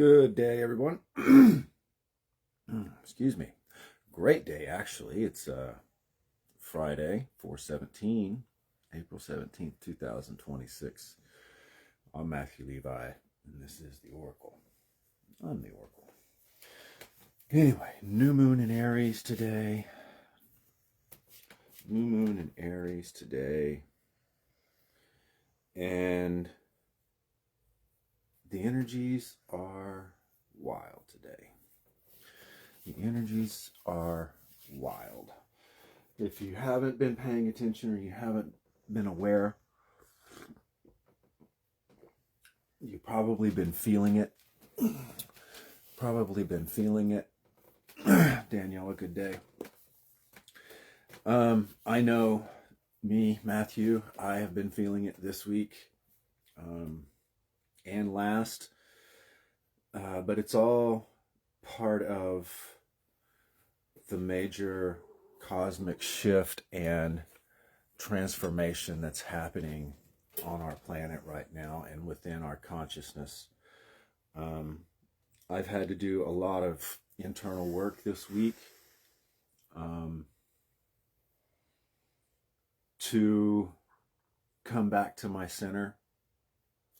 Good day, everyone. Excuse me. Great day, actually. It's Friday, 4/17, April 17th, 2026. I'm Matthew Levi, and this is the Oracle. I'm the Oracle. Anyway, new moon in Aries today. New moon in Aries today. And the energies are wild today. The energies are wild. If you haven't been paying attention or you haven't been aware, you've probably been feeling it. Danielle, a good day. I know me, Matthew, I have been feeling it this week and last, but it's all part of the major cosmic shift and transformation that's happening on our planet right now and within our consciousness. I've had to do a lot of internal work this week to come back to my center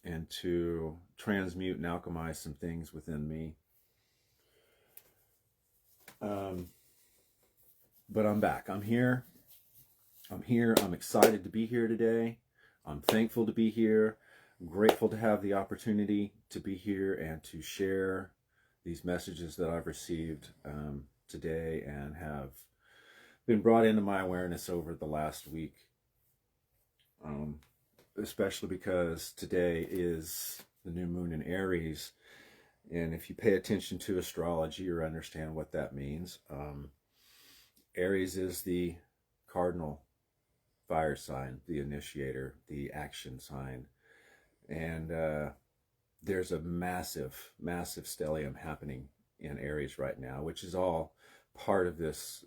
and to transmute and alchemize some things within me. But I'm back. I'm here. I'm excited to be here today. I'm thankful to be here. I'm grateful to have the opportunity to be here and to share these messages that I've received today and have been brought into my awareness over the last week. Especially because today is the new moon in Aries. And if you pay attention to astrology or understand what that means, Aries is the cardinal fire sign, the initiator, the action sign. And there's a massive, massive stellium happening in Aries right now, which is all part of this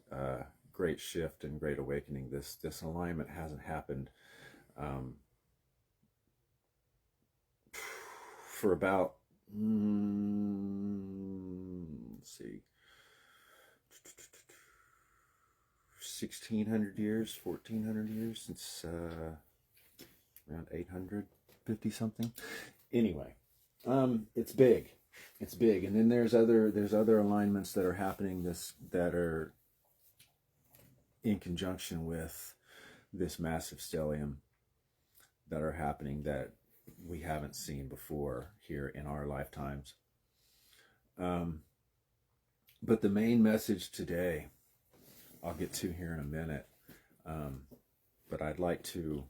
great shift and great awakening. This alignment hasn't happened for about, let's see, 1,600 years, 1,400 years, since around 850 something. Anyway, it's big. It's big. And then there's other alignments that are happening that are in conjunction with this massive stellium that are happening that we haven't seen before here in our lifetimes. But the main message today, I'll get to here in a minute, but I'd like to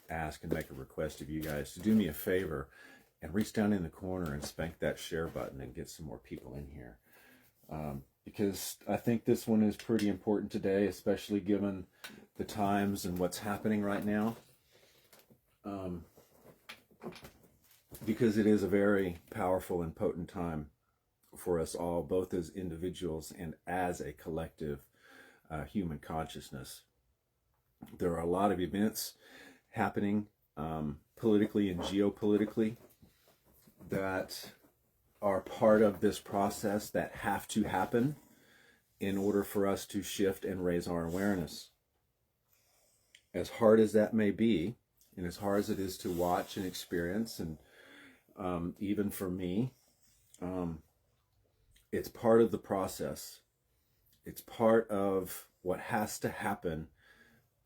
ask and make a request of you guys to do me a favor and reach down in the corner and spank that share button and get some more people in here. Because I think this one is pretty important today, especially given the times and what's happening right now. Because it is a very powerful and potent time for us all, both as individuals and as a collective human consciousness. There are a lot of events happening politically and geopolitically that are part of this process that have to happen in order for us to shift and raise our awareness. As hard as that may be, and as hard as it is to watch and experience, and even for me, it's part of the process. It's part of what has to happen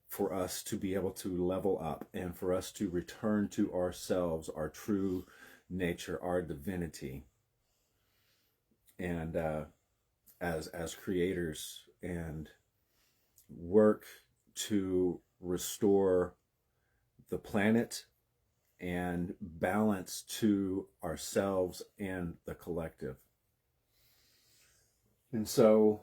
for us to be able to level up and for us to return to ourselves, our true nature, our divinity, and as creators, and work to restore the planet and balance to ourselves and the collective. And so,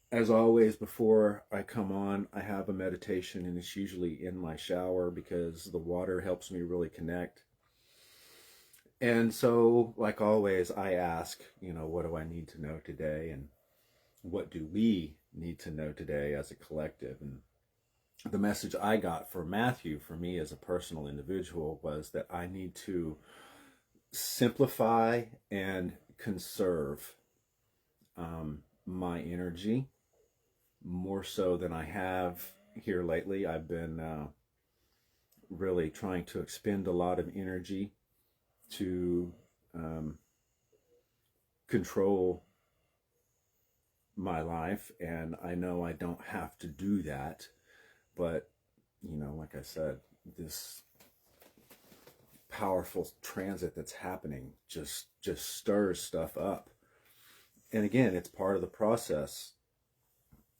as always, before I come on, I have a meditation, and it's usually in my shower because the water helps me really connect. And so, like always, I ask, what do I need to know today? And what do we need to know today as a collective? And the message I got for Matthew, for me as a personal individual, was that I need to simplify and conserve my energy more so than I have here lately. I've been really trying to expend a lot of energy to control my life, and I know I don't have to do that, but you know, like I said, this powerful transit that's happening just stirs stuff up. And again, it's part of the process.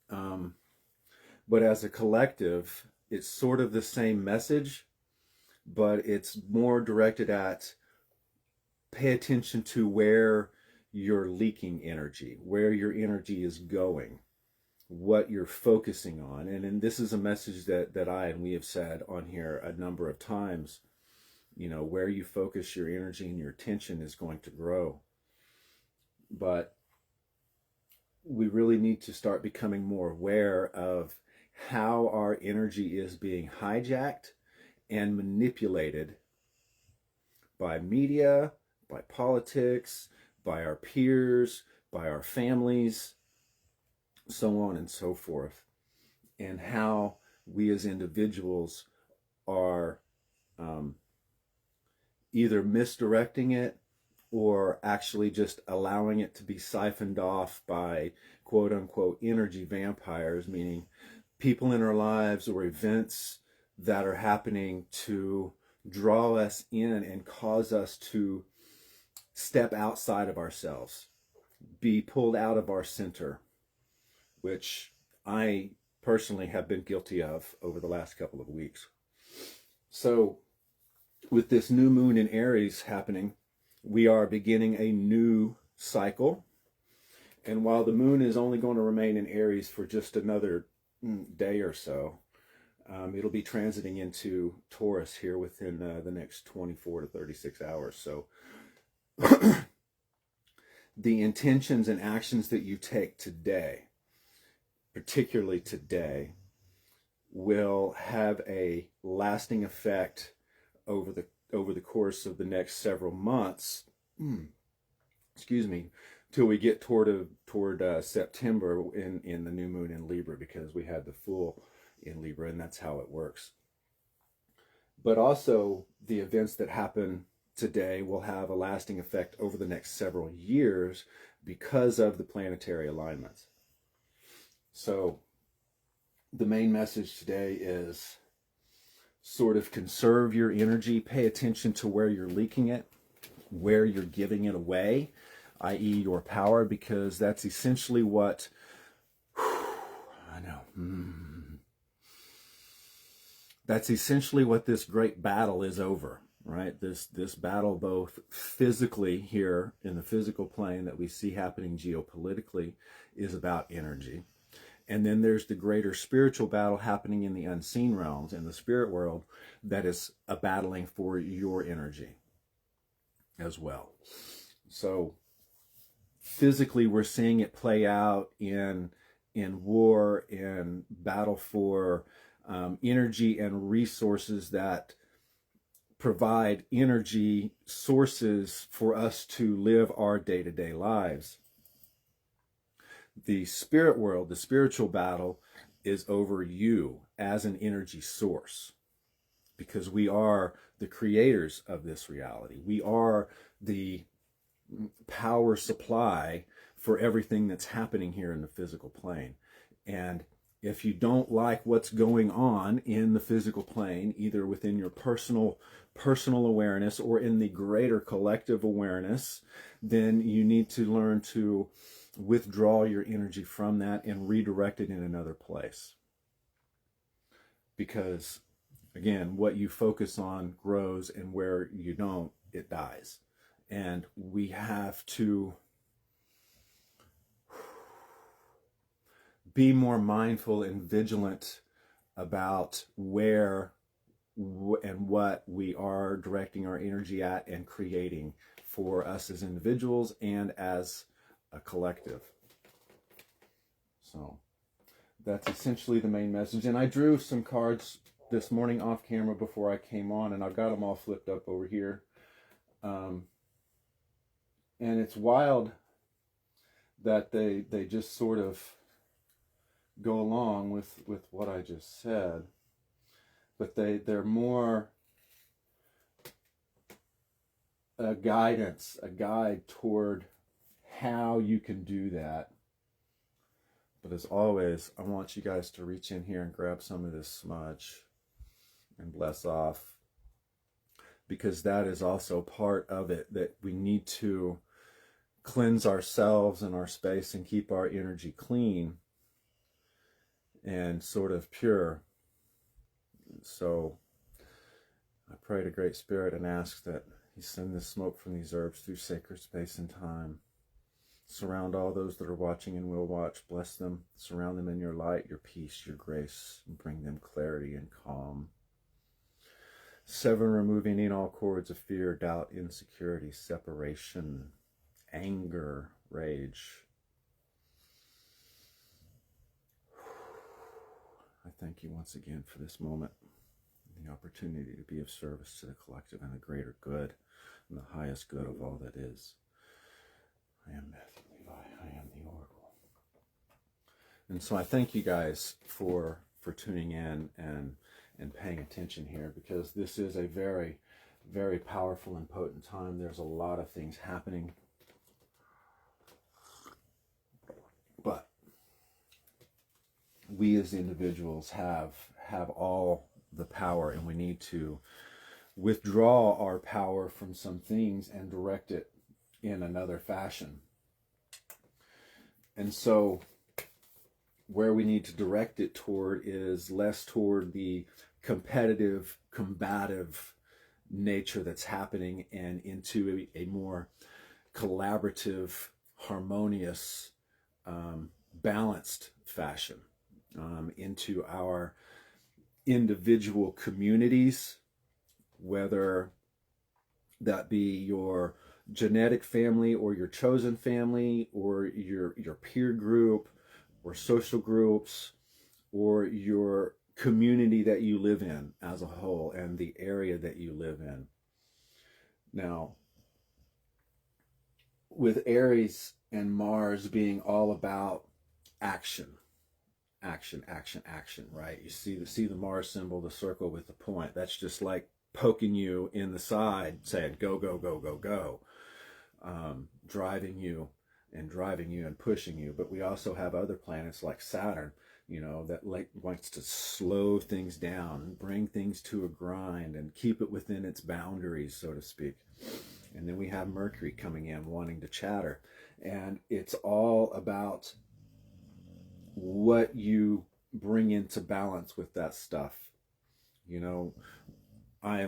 But as a collective, it's sort of the same message, but it's more directed at pay attention to where you're leaking energy, where your energy is going, what you're focusing on. And this is a message that I and we have said on here a number of times. You know, where you focus your energy and your attention is going to grow. But we really need to start becoming more aware of how our energy is being hijacked and manipulated by media, by politics, by our peers, by our families, so on and so forth, and how we as individuals are either misdirecting it or actually just allowing it to be siphoned off by quote unquote energy vampires, meaning people in our lives or events that are happening to draw us in and cause us to step outside of ourselves, be pulled out of our center, which I personally have been guilty of over the last couple of weeks. So with this new moon in Aries happening, we are beginning a new cycle. And while the moon is only going to remain in Aries for just another day or so, it'll be transiting into Taurus here within the next 24 to 36 hours. So the intentions and actions that you take today, particularly today, will have a lasting effect over the course of the next several months. Excuse me, till we get toward September in the new moon in Libra, because we had the full in Libra, and that's how it works. But also the events that happen today will have a lasting effect over the next several years because of the planetary alignments. So the main message today is sort of conserve your energy, pay attention to where you're leaking it, where you're giving it away, i.e. your power, because that's essentially what, I know, that's essentially what this great battle is over, right? This battle, both physically here in the physical plane that we see happening geopolitically, is about energy. And then there's the greater spiritual battle happening in the unseen realms, in the spirit world, that is a battling for your energy as well. So physically, we're seeing it play out in war, in battle for energy and resources that provide energy sources for us to live our day-to-day lives. The spirit world, the spiritual battle, is over you as an energy source, because we are the creators of this reality. We are the power supply for everything that's happening here in the physical plane. And if you don't like what's going on in the physical plane, either within your personal awareness or in the greater collective awareness, then you need to learn to withdraw your energy from that and redirect it in another place. Because, again, what you focus on grows, and where you don't, it dies. And we have to be more mindful and vigilant about where and what we are directing our energy at and creating for us as individuals and as a collective. So that's essentially the main message. And I drew some cards this morning off camera before I came on, and I've got them all flipped up over here. And it's wild that they just sort of go along with what I just said, but they're more a guidance, a guide toward how you can do that. But as always, I want you guys to reach in here and grab some of this smudge and bless off, because that is also part of it, that we need to cleanse ourselves and our space and keep our energy clean and sort of pure. So I pray to Great Spirit and ask that He send the smoke from these herbs through sacred space and time. Surround all those that are watching and will watch. Bless them. Surround them in your light, your peace, your grace, and bring them clarity and calm. Sever, removing in all cords of fear, doubt, insecurity, separation, anger, rage. I thank you once again for this moment, the opportunity to be of service to the collective and the greater good, and the highest good of all that is. I am Matthew Levi. I am the Oracle. And so I thank you guys for tuning in and paying attention here, because this is a very, very powerful and potent time. There's a lot of things happening. But we as individuals have all the power, and we need to withdraw our power from some things and direct it in another fashion. And so where we need to direct it toward is less toward the competitive, combative nature that's happening, and into a more collaborative, harmonious, balanced fashion, into our individual communities, whether that be your genetic family or your chosen family, or your peer group or social groups, or your community that you live in as a whole, and the area that you live in. Now, with Aries and Mars being all about action, action, action, action, right? You see the Mars symbol, the circle with the point. That's just like poking you in the side, saying go, go, go, go, go, driving you and pushing you. But we also have other planets like Saturn, you know, that likes to slow things down, bring things to a grind, and keep it within its boundaries, so to speak. And then we have Mercury coming in, wanting to chatter. And it's all about what you bring into balance with that stuff. You know,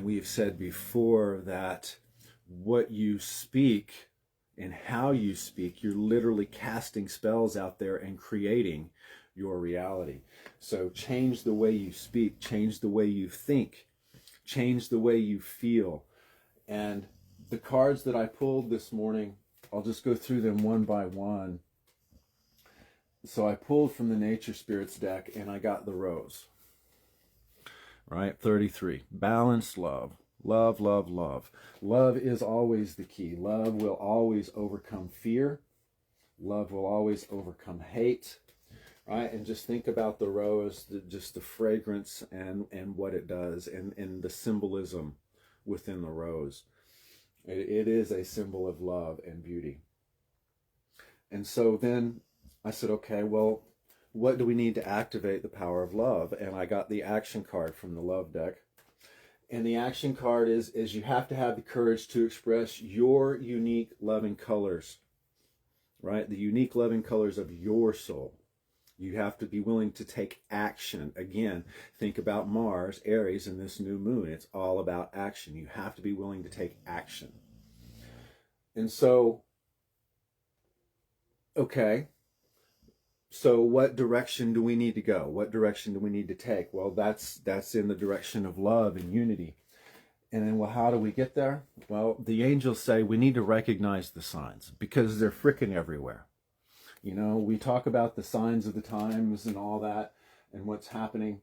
we've said before that what you speak and how you speak, you're literally casting spells out there and creating your reality. So change the way you speak, change the way you think, change the way you feel. And the cards that I pulled this morning, I'll just go through them one by one. So I pulled from the Nature Spirits deck, and I got the Rose. Right, 33. Balanced love. Love, love, love. Love is always the key. Love will always overcome fear. Love will always overcome hate. Right? And just think about the rose, just the fragrance and what it does, and the symbolism within the rose. It is a symbol of love and beauty. And so then I said, okay, well, what do we need to activate the power of love? And I got the action card from the love deck. And the action card is you have to have the courage to express your unique loving colors, right? The unique loving colors of your soul. You have to be willing to take action. Again, think about Mars, Aries, and this new moon. It's all about action. You have to be willing to take action. And so, okay, so what direction do we need to go? What direction do we need to take? Well, that's in the direction of love and unity. And then, well, how do we get there? Well, the angels say we need to recognize the signs, because they're freaking everywhere. You know, we talk about the signs of the times and all that, and what's happening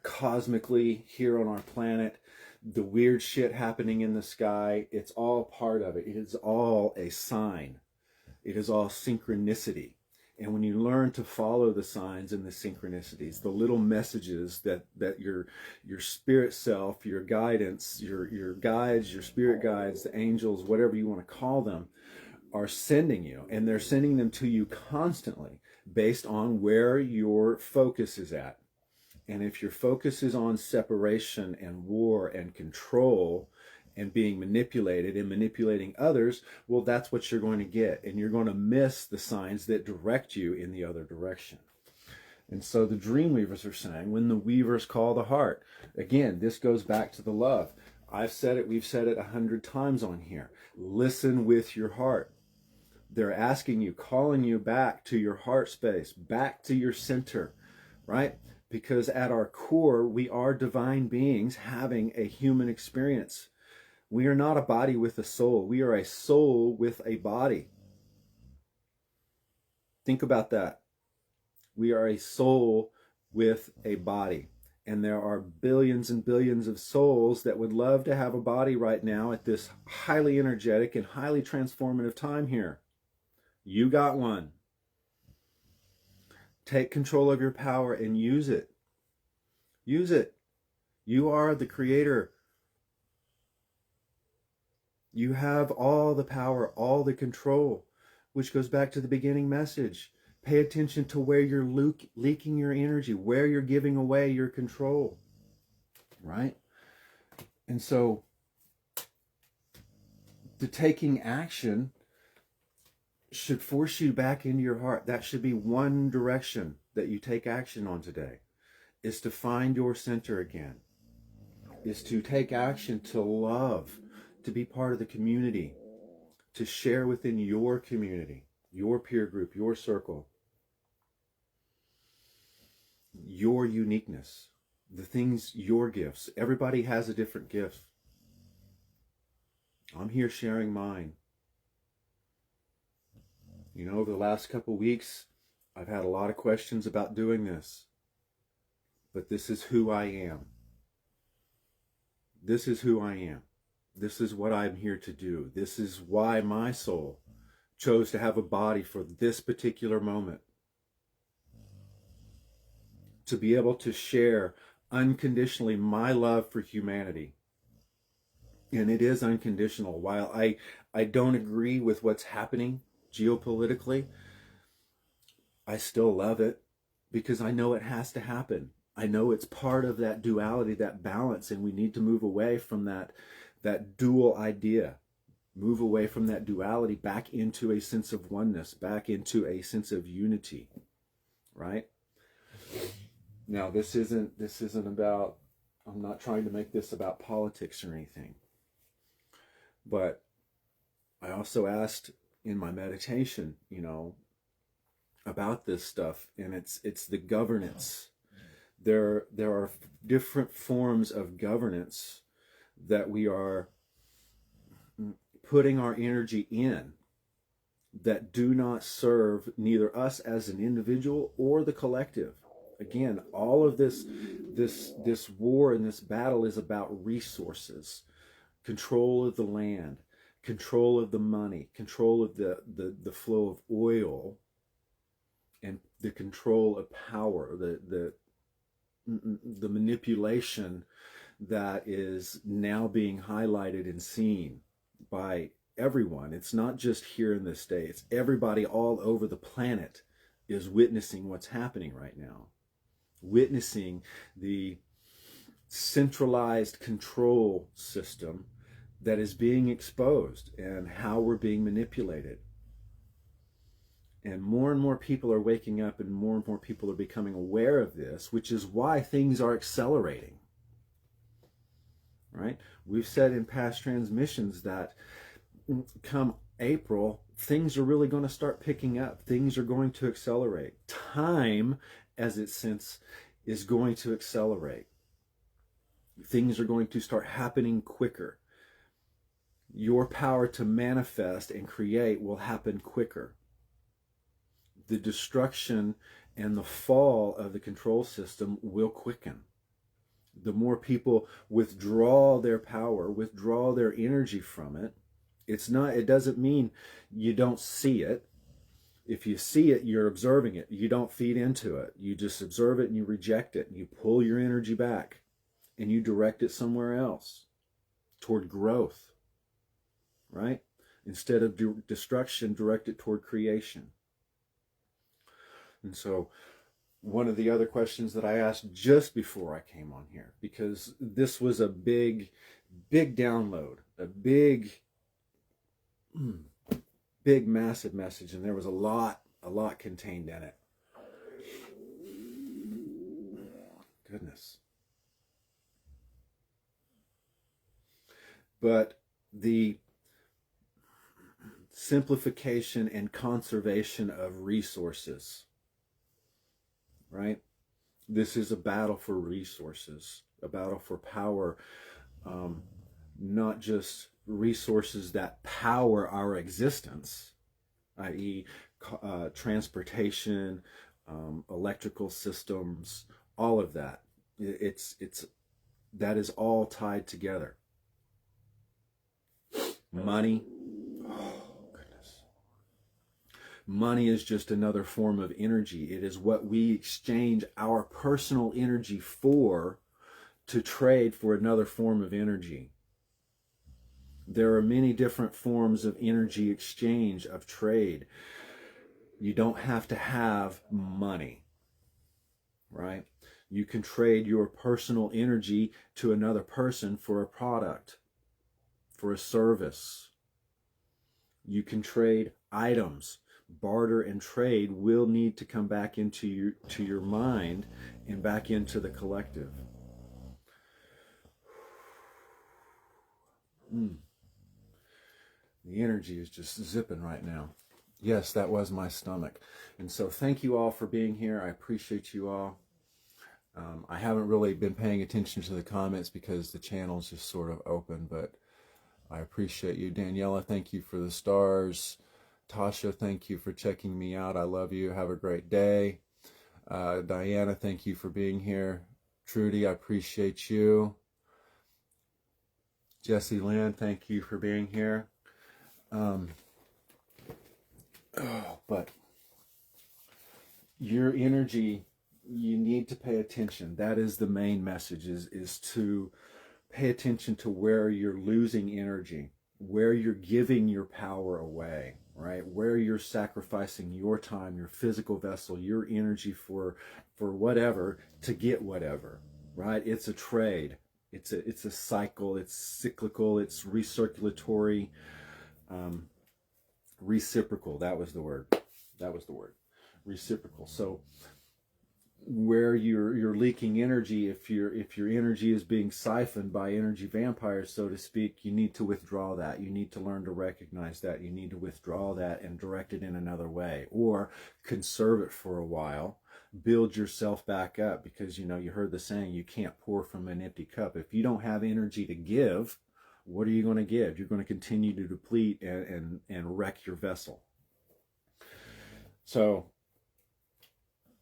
cosmically here on our planet. the weird shit happening in the sky, it's all part of it. It is all a sign. It is all synchronicity. And when you learn to follow the signs and the synchronicities, the little messages that your spirit self, your guidance, your guides, your spirit guides, the angels, whatever you want to call them, are sending you, and they're sending them to you constantly based on where your focus is at. And if your focus is on separation and war and control and being manipulated and manipulating others, well, that's what you're going to get. And you're going to miss the signs that direct you in the other direction. And so the dream weavers are saying, when the weavers call the heart, again, this goes back to the love. I've said it, we've said it 100 times on here. Listen with your heart. They're asking you, calling you back to your heart space, back to your center, right? Because at our core, we are divine beings having a human experience. We are not a body with a soul. We are a soul with a body. Think about that. We are a soul with a body. And there are billions and billions of souls that would love to have a body right now at this highly energetic and highly transformative time here. You got one. Take control of your power and use it. Use it. You are the creator. You have all the power, all the control, which goes back to the beginning message. Pay attention to where you're leaking your energy, where you're giving away your control, right? And so the taking action should force you back into your heart. That should be one direction that you take action on today, is to find your center again, is to take action to love, to be part of the community, to share within your community, your peer group, your circle, your uniqueness, the things, your gifts. Everybody has a different gift. I'm here sharing mine. You know, over the last couple weeks, I've had a lot of questions about doing this. But this is who I am. This is who I am. This is what I'm here to do. This is why my soul chose to have a body for this particular moment. To be able to share unconditionally my love for humanity. And it is unconditional. While I don't agree with what's happening geopolitically, I still love it because I know it has to happen. I know it's part of that duality, that balance, and we need to move away from that dual idea. Move away from that duality back into a sense of oneness, back into a sense of unity, right? Now, this isn't about, I'm not trying to make this about politics or anything. But I also asked in my meditation, you know, about this stuff, and it's the governance. There are different forms of governance that we are putting our energy in that do not serve neither us as an individual or the collective. Again, all of this war and this battle is about resources, control of the land, control of the money, control of the flow of oil, and the control of power, the manipulation that is now being highlighted and seen by everyone. It's not just here in the States. Everybody all over the planet is witnessing what's happening right now. Witnessing the centralized control system that is being exposed and how we're being manipulated. And more people are waking up, and more people are becoming aware of this, which is why things are accelerating. Right? We've said in past transmissions that come April, things are really going to start picking up. Things are going to accelerate. Time, as it sense, is going to accelerate. Things are going to start happening quicker. Your power to manifest and create will happen quicker. The destruction and the fall of the control system will quicken. The more people withdraw their power, withdraw their energy from it, it doesn't mean you don't see it. If you see it, you're observing it. You don't feed into it. You just observe it and you reject it. And you pull your energy back and you direct it somewhere else toward growth, right? Instead of destruction, direct it toward creation. And so one of the other questions that I asked just before I came on here, because this was a big download, a big, massive message, and there was a lot contained in it. Goodness. But the simplification and conservation of resources, right? This is a battle for resources, a battle for power, not just resources that power our existence, i.e. Transportation, electrical systems, all of that. That is all tied together. Money. Oh, goodness. Money is just another form of energy. It is what we exchange our personal energy for to trade for another form of energy. There are many different forms of energy exchange, of trade. You don't have to have money, right? You can trade your personal energy to another person for a product, for a service. You can trade items. Barter and trade will need to come back into your mind and back into the collective. The energy is just zipping right now. Yes, that was my stomach. And so thank you all for being here. I appreciate you all. I haven't really been paying attention to the comments because the channel's just sort of open, but I appreciate you. Daniela, thank you for the stars. Tasha, thank you for checking me out. I love you. Have a great day. Diana, thank you for being here. Trudy, I appreciate you. Jessie Lynn, thank you for being here. But your energy, you need to pay attention. That is the main message, is to pay attention to where you're losing energy, where you're giving your power away, right? Where you're sacrificing your time, your physical vessel, your energy for whatever to get whatever, right? It's a trade. It's a cycle. It's cyclical. It's recirculatory. Reciprocal. That was the word. Reciprocal. So where you're leaking energy, if your energy is being siphoned by energy vampires, so to speak, you need to withdraw that. You need to learn to recognize that. You need to withdraw that and direct it in another way, or conserve it for a while. Build yourself back up, because you heard the saying, you can't pour from an empty cup. If you don't have energy to give, what are you going to give? You're going to continue to deplete and wreck your vessel. So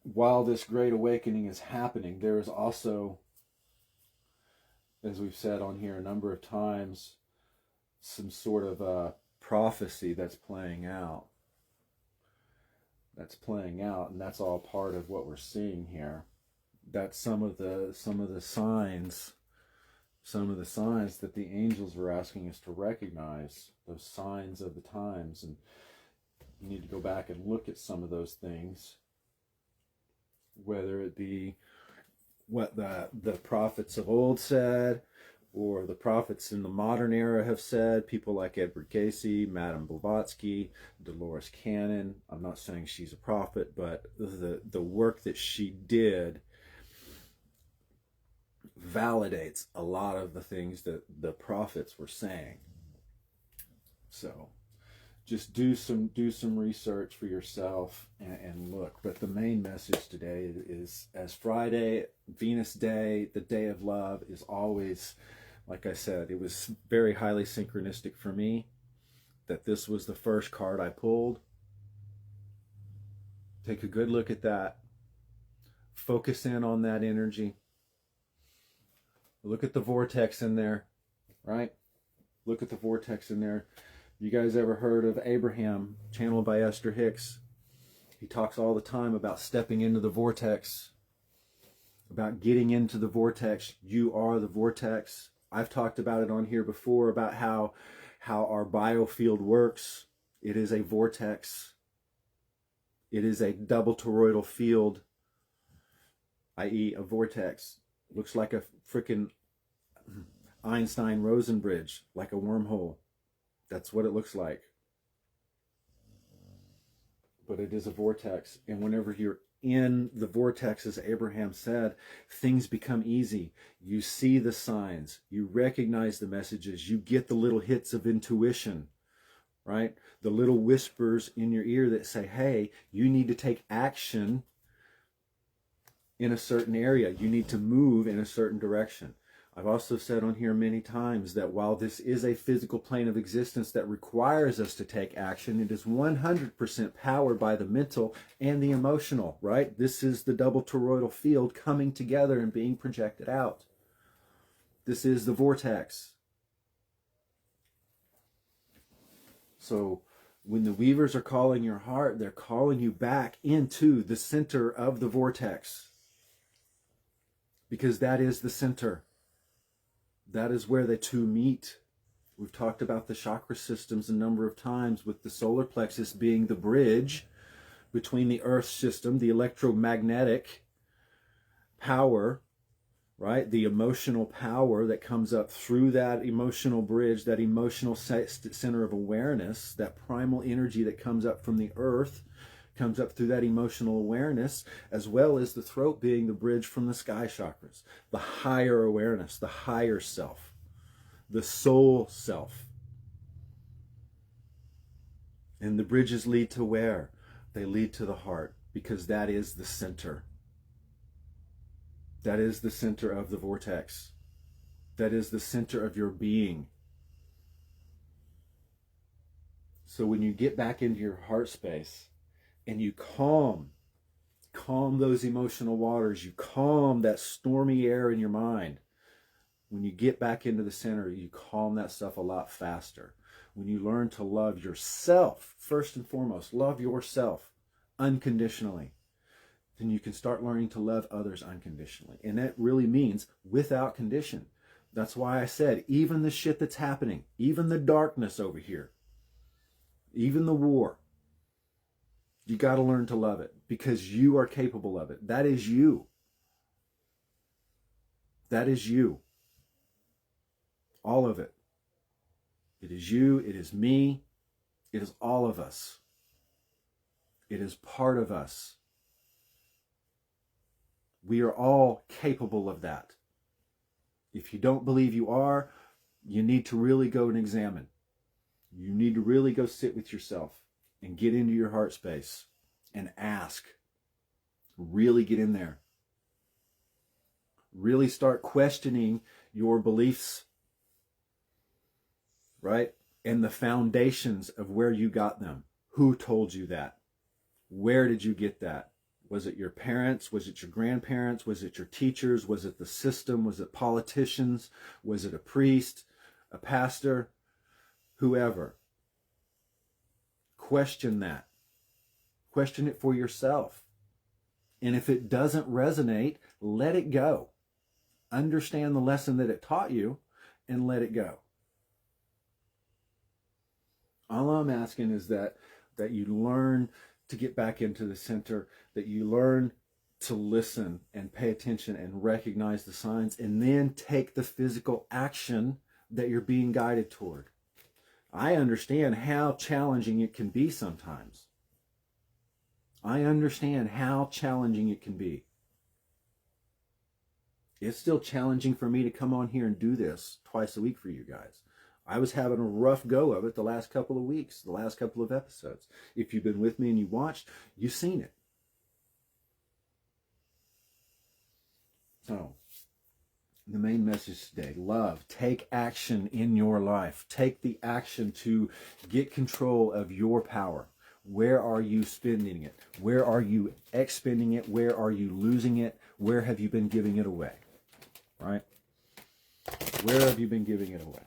while this great awakening is happening, there is also, as we've said on here a number of times, some sort of prophecy that's playing out. And that's all part of what we're seeing here. That's some of the signs that the angels are asking us to recognize, those signs of the times. And you need to go back and look at some of those things, whether it be what the prophets of old said, or the prophets in the modern era have said, people like Edward Casey, Madame Blavatsky, Dolores Cannon. I'm not saying she's a prophet, but the work that she did validates a lot of the things that the prophets were saying. So just do some research for yourself and look. But the main message today is, as Friday, Venus Day, the day of love, is always, like I said, it was very highly synchronistic for me that this was the first card I pulled. Take a good look at that. Focus in on that energy. Look at the vortex in there, right? Look at the vortex in there. You guys ever heard of Abraham, channeled by Esther Hicks? He talks all the time about stepping into the vortex, about getting into the vortex. You are the vortex. I've talked about it on here before, about how our biofield works. It is a vortex. It is a double toroidal field, i.e. a vortex. Looks like a freaking Einstein-Rosen bridge, like a wormhole. That's what it looks like. But it is a vortex. And whenever you're in the vortex, as Abraham said, things become easy. You see the signs. You recognize the messages. You get the little hits of intuition, right? The little whispers in your ear that say, hey, you need to take action in a certain area. You need to move in a certain direction. I've also said on here many times that while this is a physical plane of existence that requires us to take action, it is 100% powered by the mental and the emotional, right? This is the double toroidal field coming together and being projected out. This is the vortex. So when the Weavers are calling your heart, they're calling you back into the center of the vortex. Because that is the center. That is where the two meet. We've talked about the chakra systems a number of times, with the solar plexus being the bridge between the earth system, the electromagnetic power, right? The emotional power that comes up through that emotional bridge, that emotional center of awareness, that primal energy that comes up from the earth, comes up through that emotional awareness, as well as the throat being the bridge from the sky chakras, the higher awareness, the higher self, the soul self. And the bridges lead to where? They lead to the heart, because that is the center. That is the center of the vortex. That is the center of your being. So when you get back into your heart space, and you calm those emotional waters, you calm that stormy air in your mind. When you get back into the center, you calm that stuff a lot faster. When you learn to love yourself, first and foremost, love yourself unconditionally, then you can start learning to love others unconditionally. And that really means without condition. That's why I said, even the shit that's happening, even the darkness over here, even the war, you got to learn to love it, because you are capable of it. That is you. That is you. All of it. It is you. It is me. It is all of us. It is part of us. We are all capable of that. If you don't believe you are, you need to really go and examine. You need to really go sit with yourself and get into your heart space and ask. Really get in there. Really start questioning your beliefs, right? And the foundations of where you got them. Who told you that? Where did you get that? Was it your parents? Was it your grandparents? Was it your teachers? Was it the system? Was it politicians? Was it a priest, a pastor, whoever? Question that. Question it for yourself. And if it doesn't resonate, let it go. Understand the lesson that it taught you and let it go. All I'm asking is that you learn to get back into the center, that you learn to listen and pay attention and recognize the signs, and then take the physical action that you're being guided toward. I understand how challenging it can be sometimes. I understand how challenging it can be. It's still challenging for me to come on here and do this twice a week for you guys. I was having a rough go of it the last couple of weeks, the last couple of episodes. If you've been with me and you watched, you've seen it. So, the main message today, love. Take action in your life. Take the action to get control of your power. Where are you spending it? Where are you expending it? Where are you losing it? Where have you been giving it away? Right? Where have you been giving it away?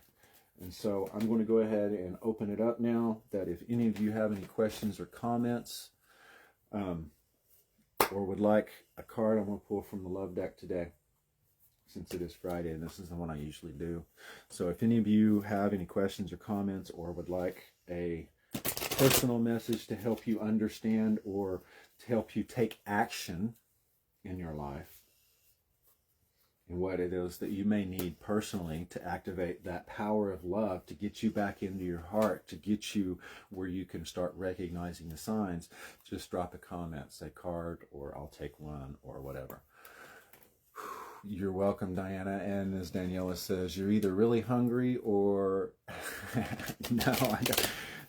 And so I'm going to go ahead and open it up now, that if any of you have any questions or comments, or would like a card, I'm going to pull from the love deck today, since it is Friday, and this is the one I usually do. So if any of you have any questions or comments, or would like a personal message to help you understand or to help you take action in your life, and what it is that you may need personally to activate that power of love, to get you back into your heart, to get you where you can start recognizing the signs, just drop a comment, say card, or I'll take one, or whatever. You're welcome, Diana. And as Daniela says, you're either really hungry or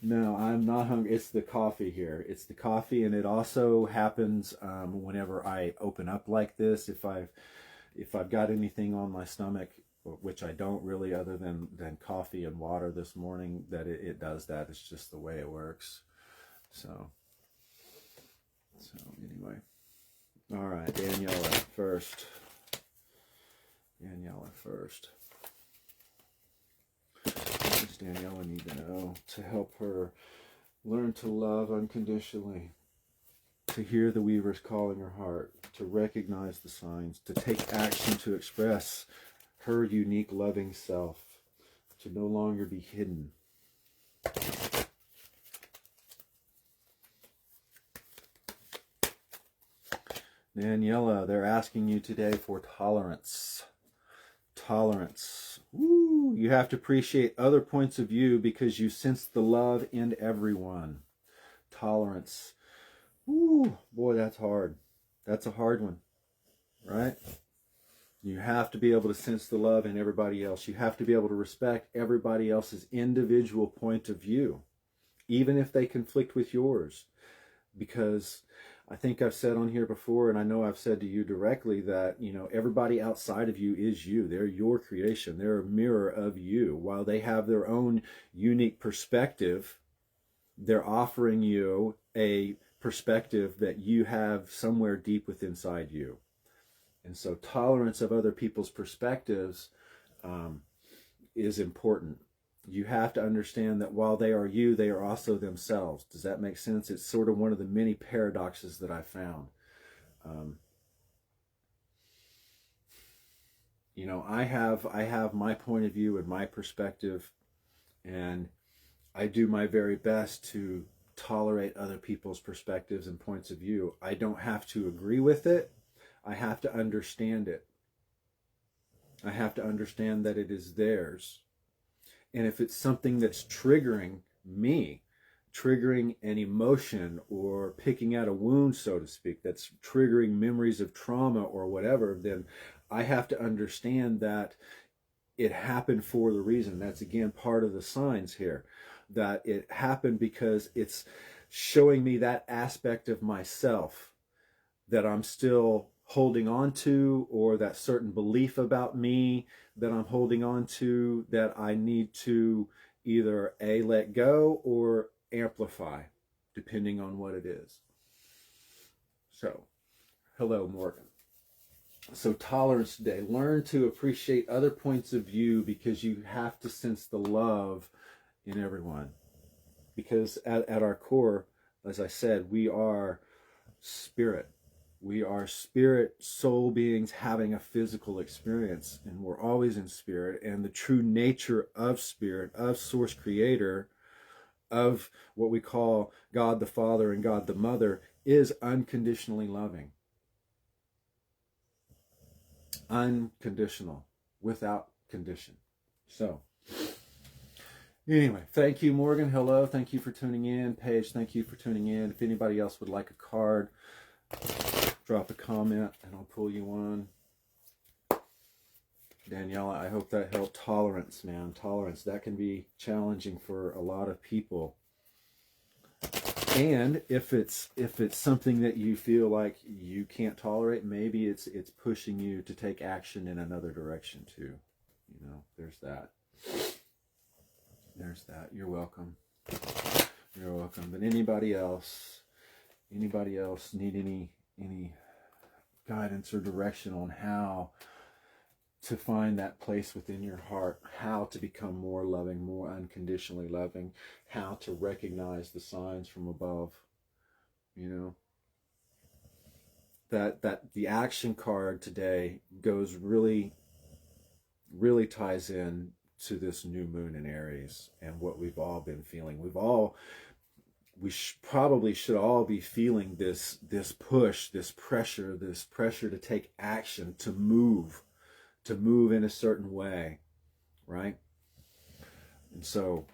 no, I'm not hungry. It's the coffee here. It's the coffee, and it also happens whenever I open up like this. If I've got anything on my stomach, which I don't really, other than coffee and water this morning, that it does that. It's just the way it works. So anyway. All right, Daniela first. Daniela first. What does Daniela need to know to help her learn to love unconditionally? To hear the Weavers calling her heart, to recognize the signs, to take action to express her unique loving self, to no longer be hidden. Daniela, they're asking you today for tolerance. Tolerance. Woo! You have to appreciate other points of view because you sense the love in everyone. Tolerance. Ooh, boy, that's hard. That's a hard one, right? You have to be able to sense the love in everybody else. You have to be able to respect everybody else's individual point of view, even if they conflict with yours. Because I think I've said on here before, and I know I've said to you directly, that, you know, everybody outside of you is you. They're your creation. They're a mirror of you. While they have their own unique perspective, they're offering you a perspective that you have somewhere deep within inside you. And so tolerance of other people's perspectives is important. You have to understand that while they are you, they are also themselves. Does that make sense? It's sort of one of the many paradoxes that I found. You know, I have my point of view and my perspective, and I do my very best to tolerate other people's perspectives and points of view. I don't have to agree with it. I have to understand it. I have to understand that it is theirs. And if it's something that's triggering me, triggering an emotion or picking out a wound, so to speak, that's triggering memories of trauma or whatever, then I have to understand that it happened for the reason. That's, again, part of the signs here, that it happened because it's showing me that aspect of myself that I'm still holding on to, or that certain belief about me that I'm holding on to, that I need to either A, let go, or amplify, depending on what it is. So, hello, Morgan. So Tolerance Day, learn to appreciate other points of view, because you have to sense the love in everyone. Because at our core, as I said, we are spirit. We are spirit soul beings having a physical experience, and we're always in spirit. And the true nature of spirit, of source creator, of what we call God the Father and God the Mother, is unconditionally loving. Unconditional, without condition. So anyway, thank you, Morgan. Hello, thank you for tuning in. Paige, thank you for tuning in. If anybody else would like a card, drop a comment and I'll pull you one. Daniela, I hope that helped. Tolerance, man. Tolerance, that can be challenging for a lot of people. And if it's something that you feel like you can't tolerate, maybe it's pushing you to take action in another direction too. You know, there's that. There's that. You're welcome. You're welcome. But anybody else need any guidance or direction on how to find that place within your heart, how to become more loving, more unconditionally loving, how to recognize the signs from above, you know. That the action card today goes really ties in to this new moon in Aries and what we've all been feeling. We probably should all be feeling this push, this pressure to take action, to move in a certain way, right? And so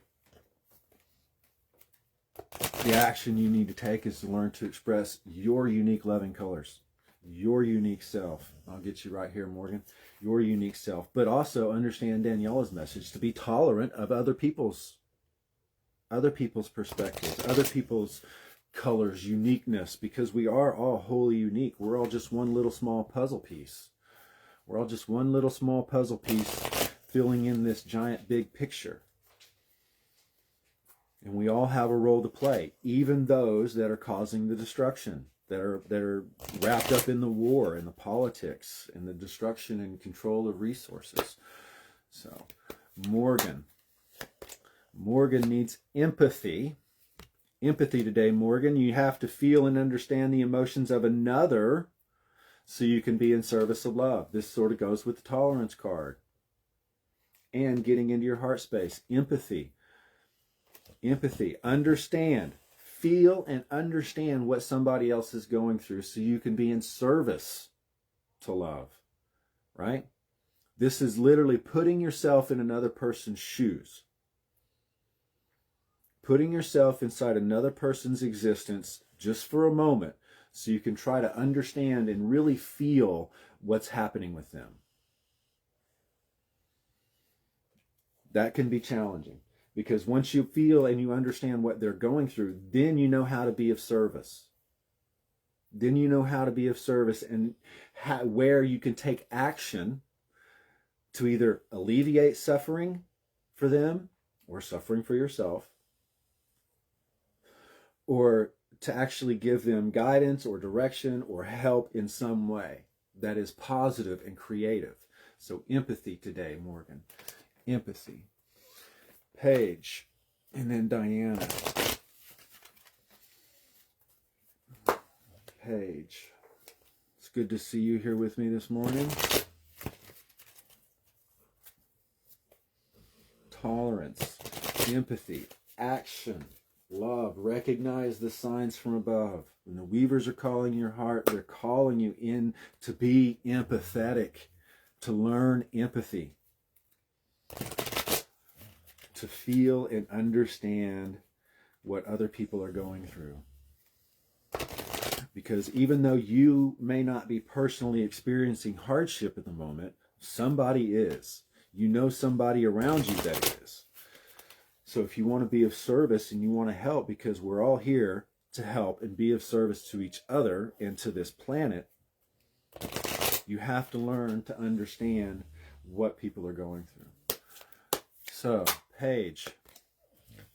the action you need to take is to learn to express your unique loving colors, your unique self. I'll get you right here, Morgan. Your unique self, but also understand Daniela's message to be tolerant of other people's perspectives, other people's colors, uniqueness, because we are all wholly unique. We're all just one little small puzzle piece. We're all just one little small puzzle piece filling in this giant big picture. And we all have a role to play, even those that are causing the destruction, that are wrapped up in the war and the politics and the destruction and control of resources. So, Morgan needs empathy. Empathy today, Morgan. You have to feel and understand the emotions of another so you can be in service of love. This sort of goes with the tolerance card. And getting into your heart space. Empathy. Empathy. Understand. Feel and understand what somebody else is going through so you can be in service to love. Right? This is literally putting yourself in another person's shoes. Putting yourself inside another person's existence just for a moment so you can try to understand and really feel what's happening with them. That can be challenging because once you feel and you understand what they're going through, then you know how to be of service. Then you know how to be of service and where you can take action to either alleviate suffering for them or suffering for yourself, or to actually give them guidance or direction or help in some way that is positive and creative. So empathy today, Morgan. Empathy. Paige. And then Diana. Paige. It's good to see you here with me this morning. Tolerance. Empathy. Action. Love. Recognize the signs from above. When the Weavers are calling your heart, they're calling you in to be empathetic, to learn empathy, to feel and understand what other people are going through. Because even though you may not be personally experiencing hardship at the moment, somebody is. You know somebody around you that is. So if you want to be of service and you want to help, because we're all here to help and be of service to each other and to this planet, you have to learn to understand what people are going through. So, Paige.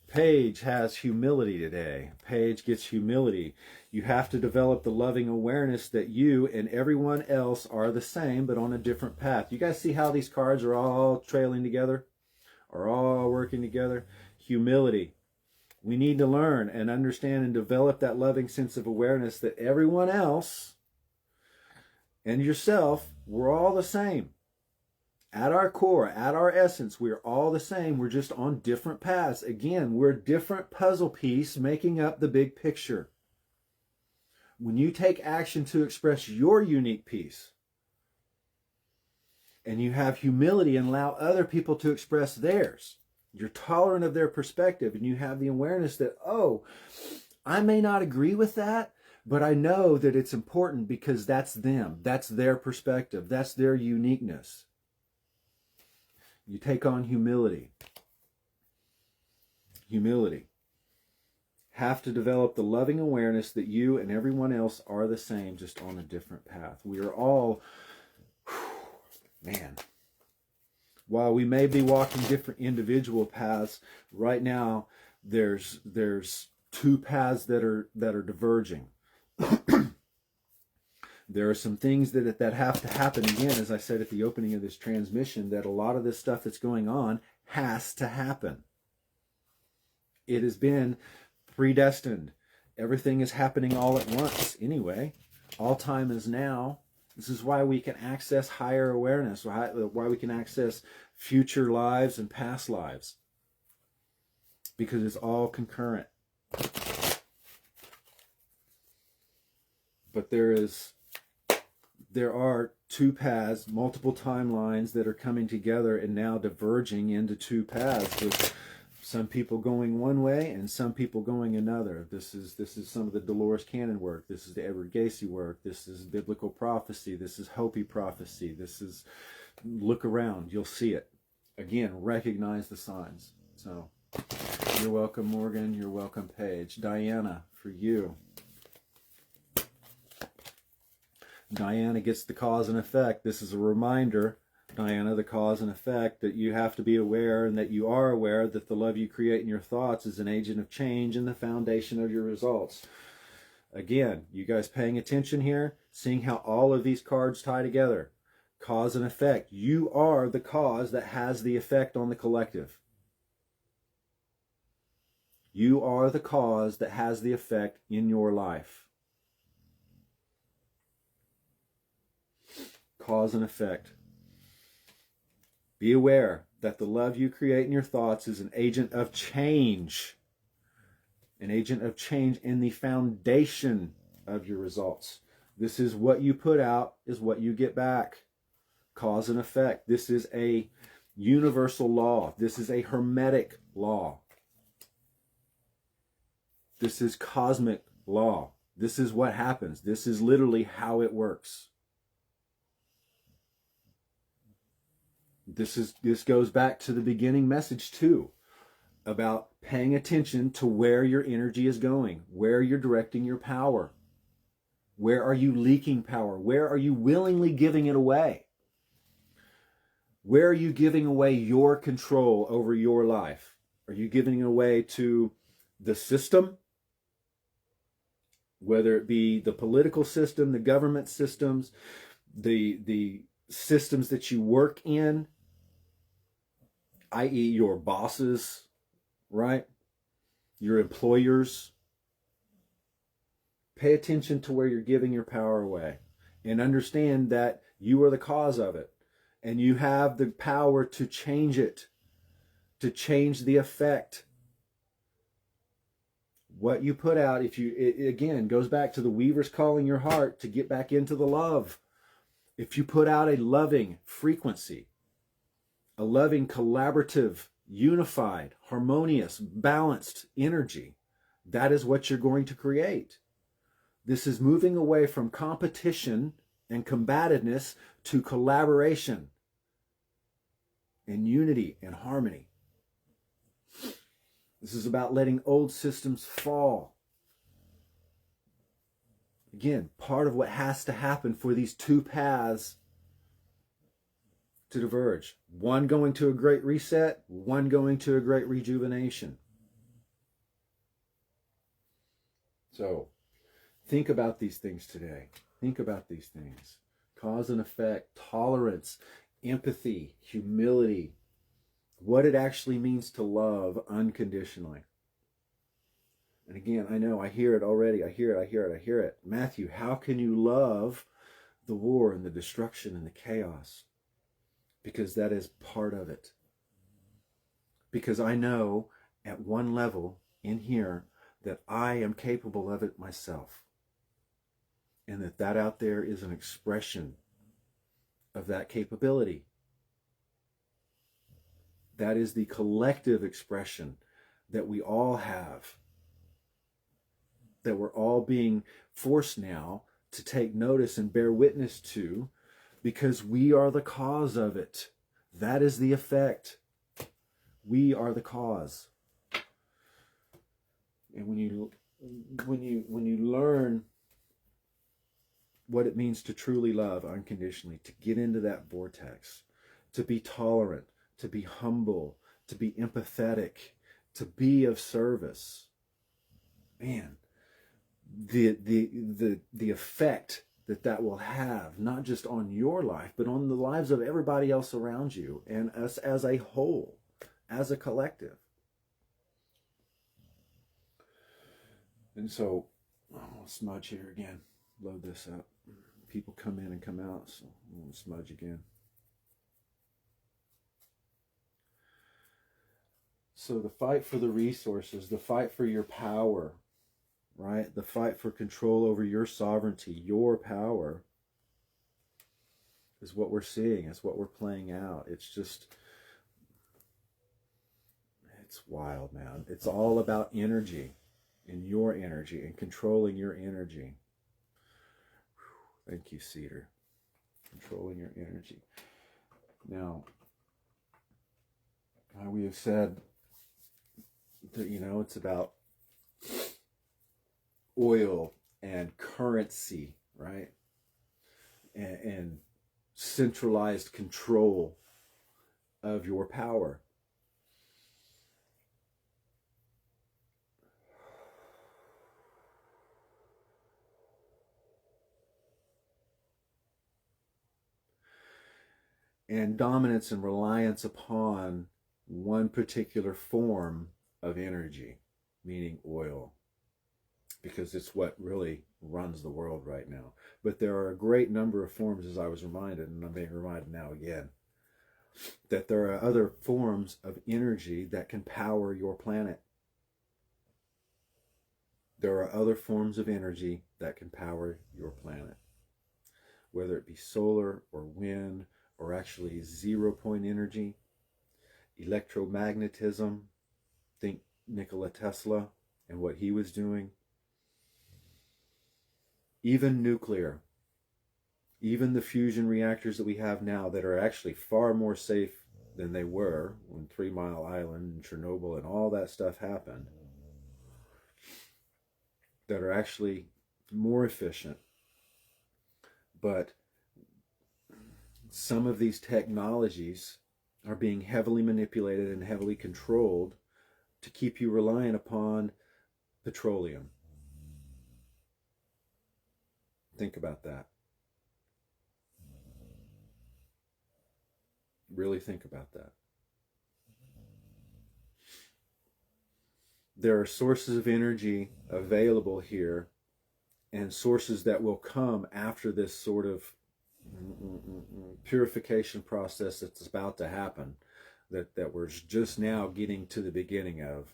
Paige has humility today. Paige gets humility. You have to develop the loving awareness that you and everyone else are the same, but on a different path. You guys see how these cards are all trailing together? Are all working together? Humility. We need to learn and understand and develop that loving sense of awareness that everyone else and yourself, we're all the same. At our core, at our essence, we're all the same. We're just on different paths. Again, we're a different puzzle piece making up the big picture. When you take action to express your unique piece, and you have humility and allow other people to express theirs, you're tolerant of their perspective, and you have the awareness that, oh, I may not agree with that, but I know that it's important because that's them. That's their perspective. That's their uniqueness. You take on humility. Humility. Have to develop the loving awareness that you and everyone else are the same, just on a different path. We are all, man, while we may be walking different individual paths, right now there's two paths that are diverging. There are some things that have to happen, again, as I said at the opening of this transmission, that a lot of this stuff that's going on has to happen. It has been predestined. Everything is happening all at once anyway. All time is now. This is why we can access higher awareness, why we can access future lives and past lives. Because it's all concurrent. But there are two paths, multiple timelines that are coming together and now diverging into two paths, with some people going one way and some people going another. This is some of the Dolores Cannon work. This is the Edward Gacy work. This is biblical prophecy. This is Hopi prophecy. This is, look around, you'll see it. Again, recognize the signs. So, you're welcome, Morgan. You're welcome, Paige. Diana, for you. Diana gets the cause and effect. This is a reminder, Diana, the cause and effect, that you have to be aware, and that you are aware that the love you create in your thoughts is an agent of change and the foundation of your results. Again, you guys paying attention here, seeing how all of these cards tie together. Cause and effect. You are the cause that has the effect on the collective. You are the cause that has the effect in your life. Cause and effect. Be aware that the love you create in your thoughts is an agent of change. An agent of change in the foundation of your results. This is what you put out is what you get back. Cause and effect. This is a universal law. This is a hermetic law. This is cosmic law. This is what happens. This is literally how it works. This goes back to the beginning message too, about paying attention to where your energy is going, where you're directing your power. Where are you leaking power? Where are you willingly giving it away? Where are you giving away your control over your life? Are you giving it away to the system? Whether it be the political system, the government systems, the systems that you work in, i.e. your bosses, right? Your employers. Pay attention to where you're giving your power away and understand that you are the cause of it. And you have the power to change it, to change the effect. What you put out, it again goes back to the Weavers calling your heart to get back into the love. If you put out a loving frequency, a loving, collaborative, unified, harmonious, balanced energy, that is what you're going to create. This is moving away from competition and combativeness to collaboration and unity and harmony. This is about letting old systems fall. Again, part of what has to happen for these two paths to diverge. One going to a great reset, one going to a great rejuvenation. So, think about these things today. Think about these things. Cause and effect, tolerance, empathy, humility. What it actually means to love unconditionally. And again, I know, I hear it already. I hear it. Matthew, how can you love the war and the destruction and the chaos? Because that is part of it. Because I know at one level in here that I am capable of it myself. And that out there is an expression of that capability. That is the collective expression that we all have. That we're all being forced now to take notice and bear witness to, because we are the cause of it. That is the effect. We are the cause. And when you learn what it means to truly love unconditionally, to get into that vortex, to be tolerant, to be humble, to be empathetic, to be of service, man, the effect that will have, not just on your life, but on the lives of everybody else around you and us as a whole, as a collective. And so, I'll smudge here again, load this up. People come in and come out, so I'm smudge again. So the fight for the resources, the fight for your power, right? The fight for control over your sovereignty, your power, is what we're seeing. It's what we're playing out. It's just, it's wild, man. It's all about energy, and your energy, and controlling your energy. Thank you, Cedar. Controlling your energy. Now, we have said that, you know, it's about oil and currency, right? And centralized control of your power. And dominance and reliance upon one particular form of energy, meaning oil, because it's what really runs the world right now. But there are a great number of forms, as I was reminded, and I'm being reminded now again, that there are other forms of energy that can power your planet. There are other forms of energy that can power your planet, whether it be solar or wind, or actually 0-point energy, electromagnetism. Think Nikola Tesla and what he was doing. Even nuclear, even the fusion reactors that we have now that are actually far more safe than they were when 3 Mile Island and Chernobyl and all that stuff happened, that are actually more efficient. But some of these technologies are being heavily manipulated and heavily controlled to keep you reliant upon petroleum. Think about that. Really think about that. There are sources of energy available here, and sources that will come after this sort of purification process that's about to happen, that we're just now getting to the beginning of.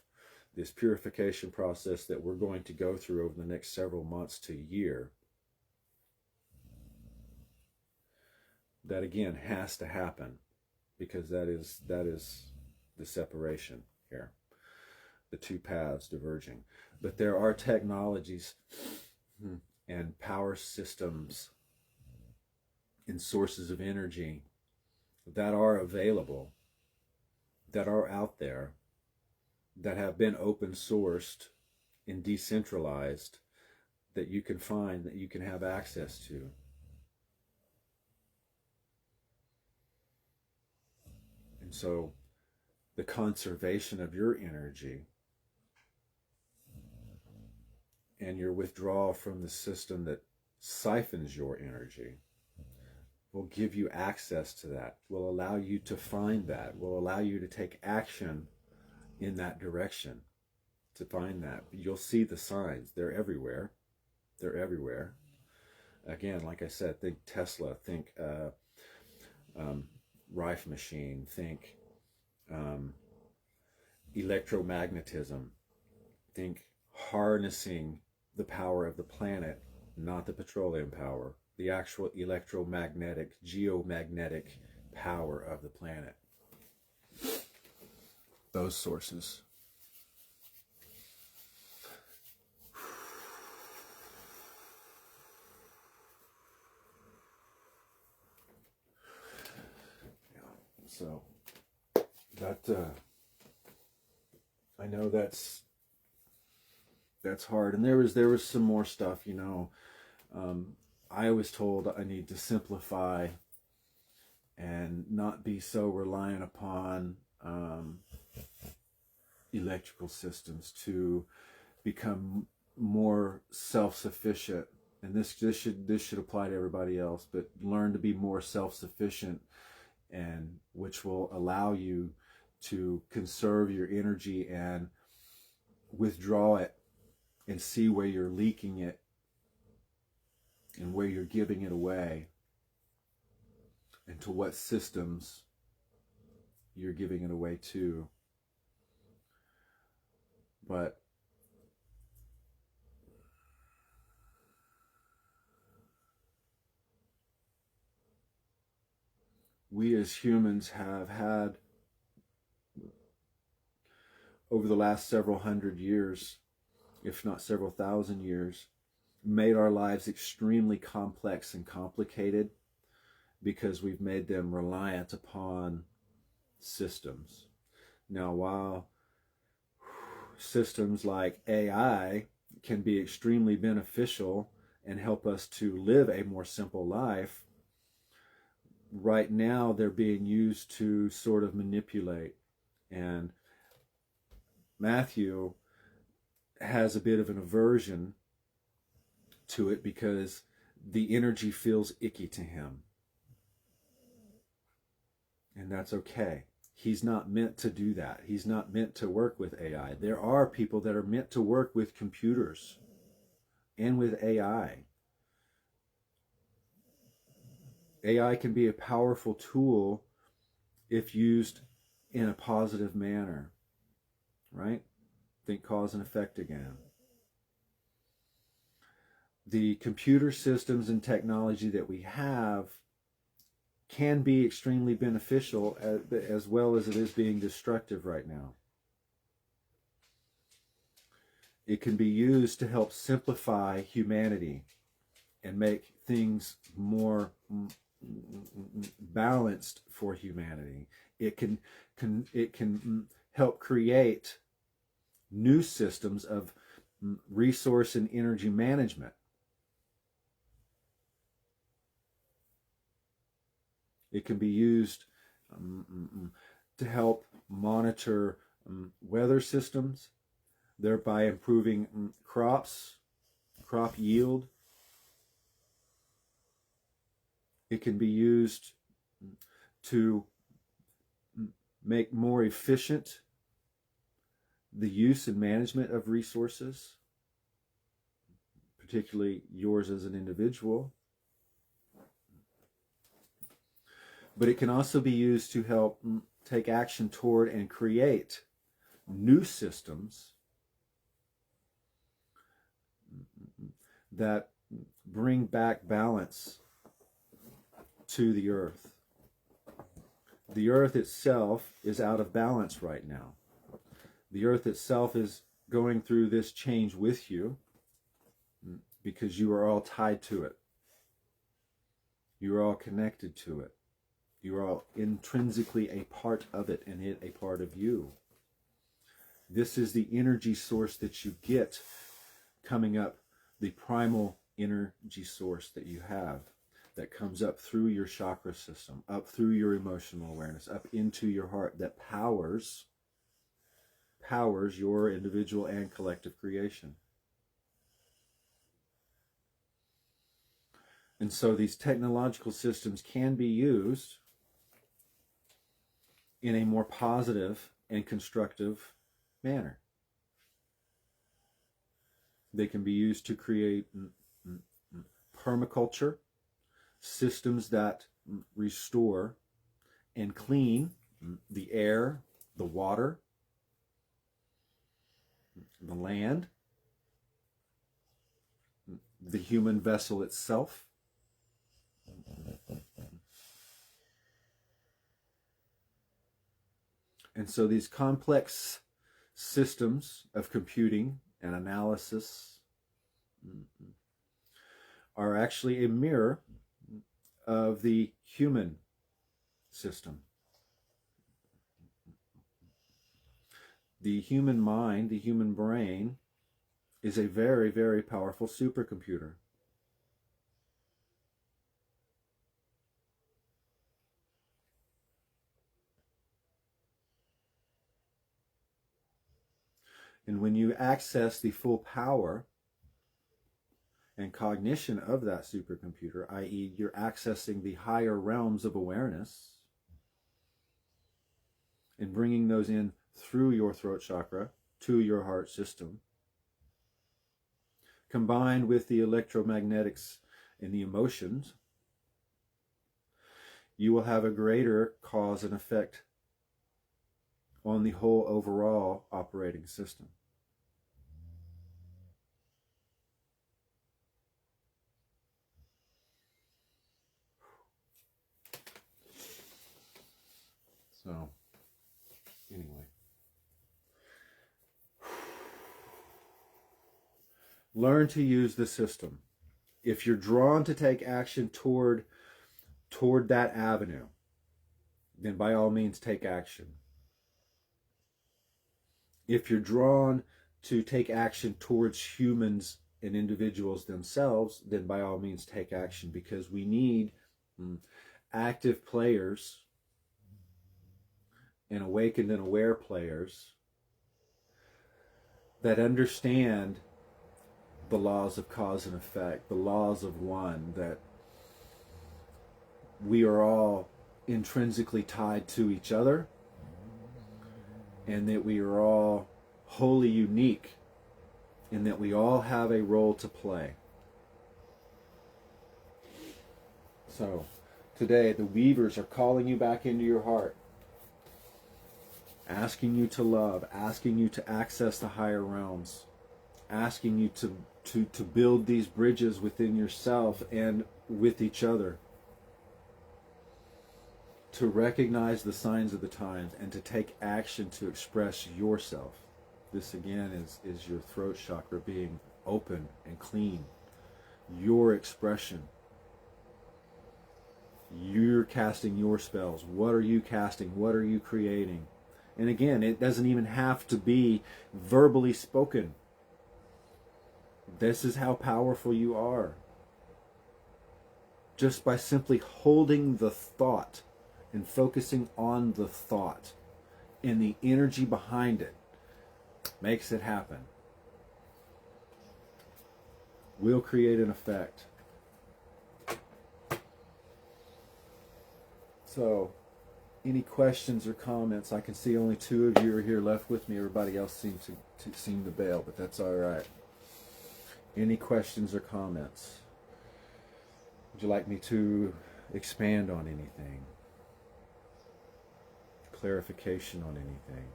This purification process that we're going to go through over the next several months to a year, that again has to happen, because that is the separation here, the two paths diverging. But there are technologies and power systems and sources of energy that are available, that are out there, that have been open sourced and decentralized, that you can find, that you can have access to. And so the conservation of your energy and your withdrawal from the system that siphons your energy will give you access to that, will allow you to find that, will allow you to take action in that direction, to find that. You'll see the signs. They're everywhere. They're everywhere. Again, like I said, think Tesla, think Rife machine, think electromagnetism, think harnessing the power of the planet, not the petroleum power, the actual electromagnetic, geomagnetic power of the planet. Those sources. Yeah, so that I know that's hard, and there was some more stuff, you know. I was told I need to simplify and not be so reliant upon electrical systems, to become more self-sufficient and this should apply to everybody else, but learn to be more self-sufficient, and which will allow you to conserve your energy and withdraw it and see where you're leaking it and where you're giving it away, and to what systems you're giving it away to. But we as humans have had, over the last several hundred years, if not several thousand years, made our lives extremely complex and complicated because we've made them reliant upon systems. Now, while systems like AI can be extremely beneficial and help us to live a more simple life, right now they're being used to sort of manipulate. And Matthew has a bit of an aversion to it because the energy feels icky to him. And that's okay. He's not meant to do that. He's not meant to work with AI. There are people that are meant to work with computers and with AI. AI can be a powerful tool if used in a positive manner, right? Think cause and effect again. The computer systems and technology that we have can be extremely beneficial as well as it is being destructive right now. It can be used to help simplify humanity and make things more balanced for humanity. It can help create new systems of resource and energy management. It can be used to help monitor weather systems, thereby improving crop yield. It can be used to make more efficient the use and management of resources, particularly yours as an individual. But it can also be used to help take action toward and create new systems that bring back balance to the earth. The earth itself is out of balance right now. The earth itself is going through this change with you because you are all tied to it. You are all connected to it. You are all intrinsically a part of it and it a part of you. This is the energy source that you get coming up, the primal energy source that you have that comes up through your chakra system, up through your emotional awareness, up into your heart, that powers your individual and collective creation. And so these technological systems can be used in a more positive and constructive manner. They can be used to create permaculture, systems that restore and clean the air, the water, the land, the human vessel itself. And so these complex systems of computing and analysis are actually a mirror of the human system. The human mind, the human brain, is a very, very powerful supercomputer. And when you access the full power and cognition of that supercomputer, i.e. you're accessing the higher realms of awareness and bringing those in through your throat chakra to your heart system, combined with the electromagnetics and the emotions, you will have a greater cause and effect on the whole overall operating system. So, anyway. Learn to use the system. If you're drawn to take action toward that avenue, then by all means take action. If you're drawn to take action towards humans and individuals themselves, then by all means take action, because we need active players and awakened and aware players that understand the laws of cause and effect, the laws of one, that we are all intrinsically tied to each other, and that we are all wholly unique, and that we all have a role to play. So today the Weavers are calling you back into your heart, asking you to love, asking you to access the higher realms, asking you to build these bridges within yourself and with each other, to recognize the signs of the times and to take action to express yourself. This again is your throat chakra being open and clean. Your expression. You're casting your spells. What are you casting? What are you creating? And again, it doesn't even have to be verbally spoken. This is how powerful you are. Just by simply holding the thought and focusing on the thought and the energy behind it makes it happen. Will create an effect. So, any questions or comments? I can see only 2 of you are here left with me. Everybody else seems to bail, but that's all right. Any questions or comments? Would you like me to expand on anything? Clarification on anything?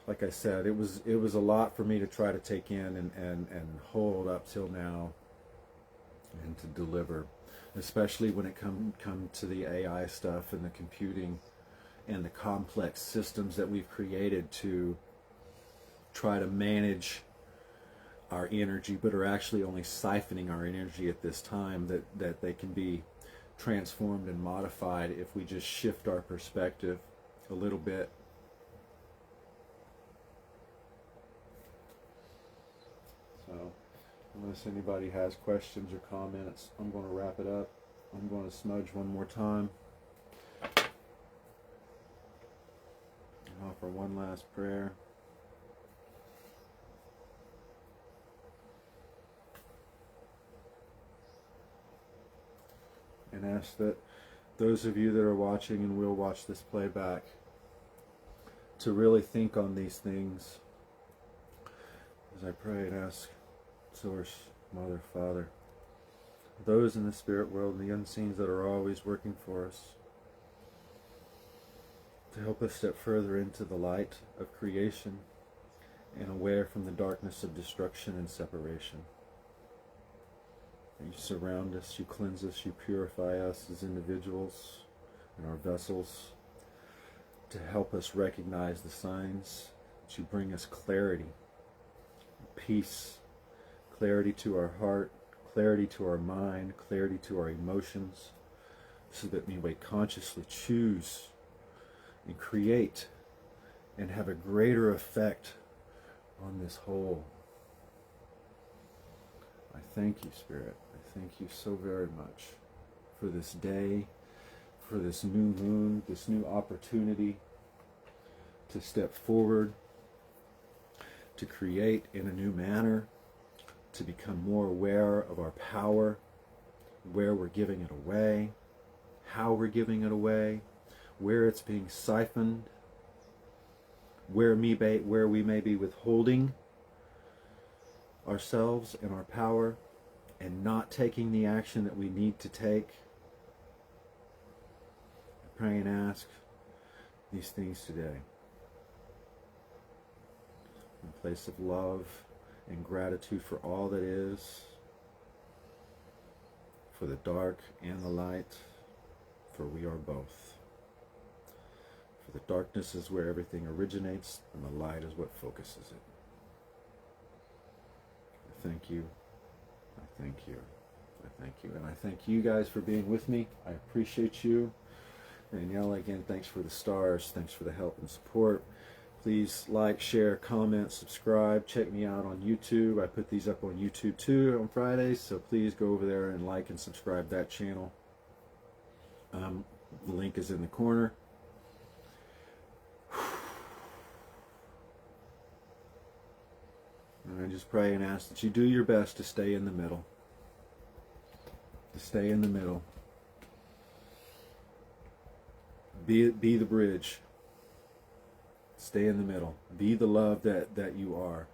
Like I said, it was a lot for me to try to take in and hold up till now and to deliver, especially when it come to the AI stuff and the computing and the complex systems that we've created to try to manage our energy, but are actually only siphoning our energy at this time, that they can be transformed and modified if we just shift our perspective a little bit. So, unless anybody has questions or comments, I'm going to wrap it up. I'm going to smudge one more time and offer one last prayer. And ask that those of you that are watching and will watch this playback to really think on these things as I pray and ask Source, Mother, Father, those in the spirit world and the unseens that are always working for us, to help us step further into the light of creation and away from the darkness of destruction and separation. You surround us, you cleanse us, you purify us as individuals and our vessels, to help us recognize the signs, that you bring us clarity, peace, clarity to our heart, clarity to our mind, clarity to our emotions, so that we may consciously choose and create and have a greater effect on this whole. I thank you, Spirit. I thank you so very much for this day, for this new moon, this new opportunity to step forward, to create in a new manner, to become more aware of our power, where we're giving it away, how we're giving it away, where it's being siphoned, where we may be withholding ourselves and our power and not taking the action that we need to take. I pray and ask these things today in place of love and gratitude for all that is, for the dark and the light, for we are both. For the darkness is where everything originates, and the light is what focuses it. I thank you. I thank you. I thank you. And I thank you guys for being with me. I appreciate you. Danielle, again, thanks for the stars. Thanks for the help and support. Please like, share, comment, subscribe. Check me out on YouTube. I put these up on YouTube too on Fridays, so please go over there and like and subscribe that channel. The link is in the corner. And I just pray and ask that you do your best to stay in the middle. To stay in the middle. Be the bridge. Stay in the middle. Be the love that you are.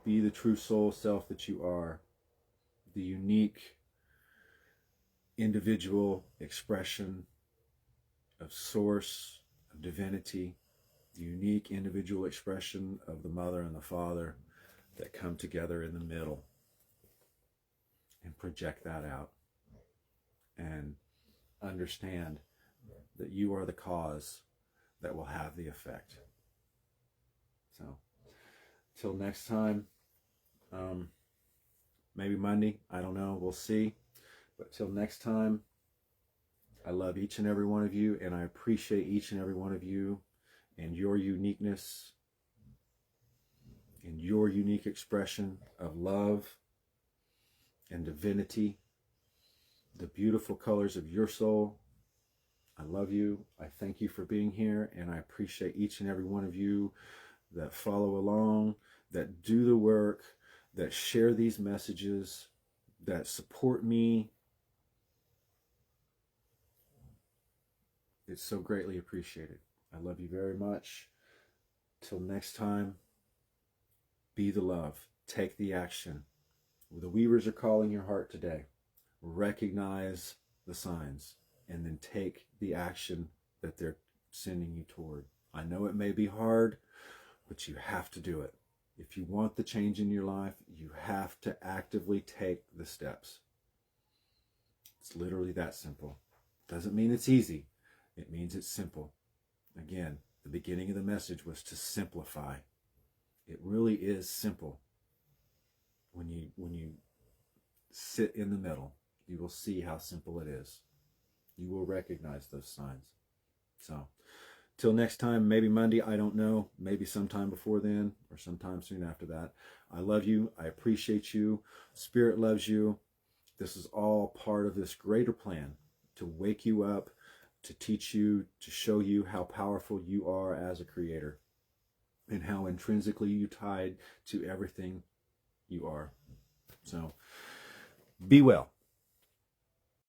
Be the true soul self that you are. The unique individual expression of source, of divinity, the unique individual expression of the mother and the father that come together in the middle, and project that out and understand that you are the cause that will have the effect. So till next time, maybe Monday, I don't know, we'll see. But till next time, I love each and every one of you, and I appreciate each and every one of you and your uniqueness and your unique expression of love and divinity, the beautiful colors of your soul. I love you. I thank you for being here, and I appreciate each and every one of you that follow along, that do the work, that share these messages, that support me. It's so greatly appreciated. I love you very much. Till next time, be the love. Take the action. The Weavers are calling your heart today. Recognize the signs and then take the action that they're sending you toward. I know it may be hard, but you have to do it. If you want the change in your life, you have to actively take the steps. It's literally that simple. Doesn't mean it's easy. It means it's simple. Again, the beginning of the message was to simplify. It really is simple. When you sit in the middle, you will see how simple it is. You will recognize those signs. So, till next time, maybe Monday, I don't know. Maybe sometime before then or sometime soon after that. I love you. I appreciate you. Spirit loves you. This is all part of this greater plan to wake you up, to teach you, to show you how powerful you are as a creator and how intrinsically you tied to everything you are. So, be well.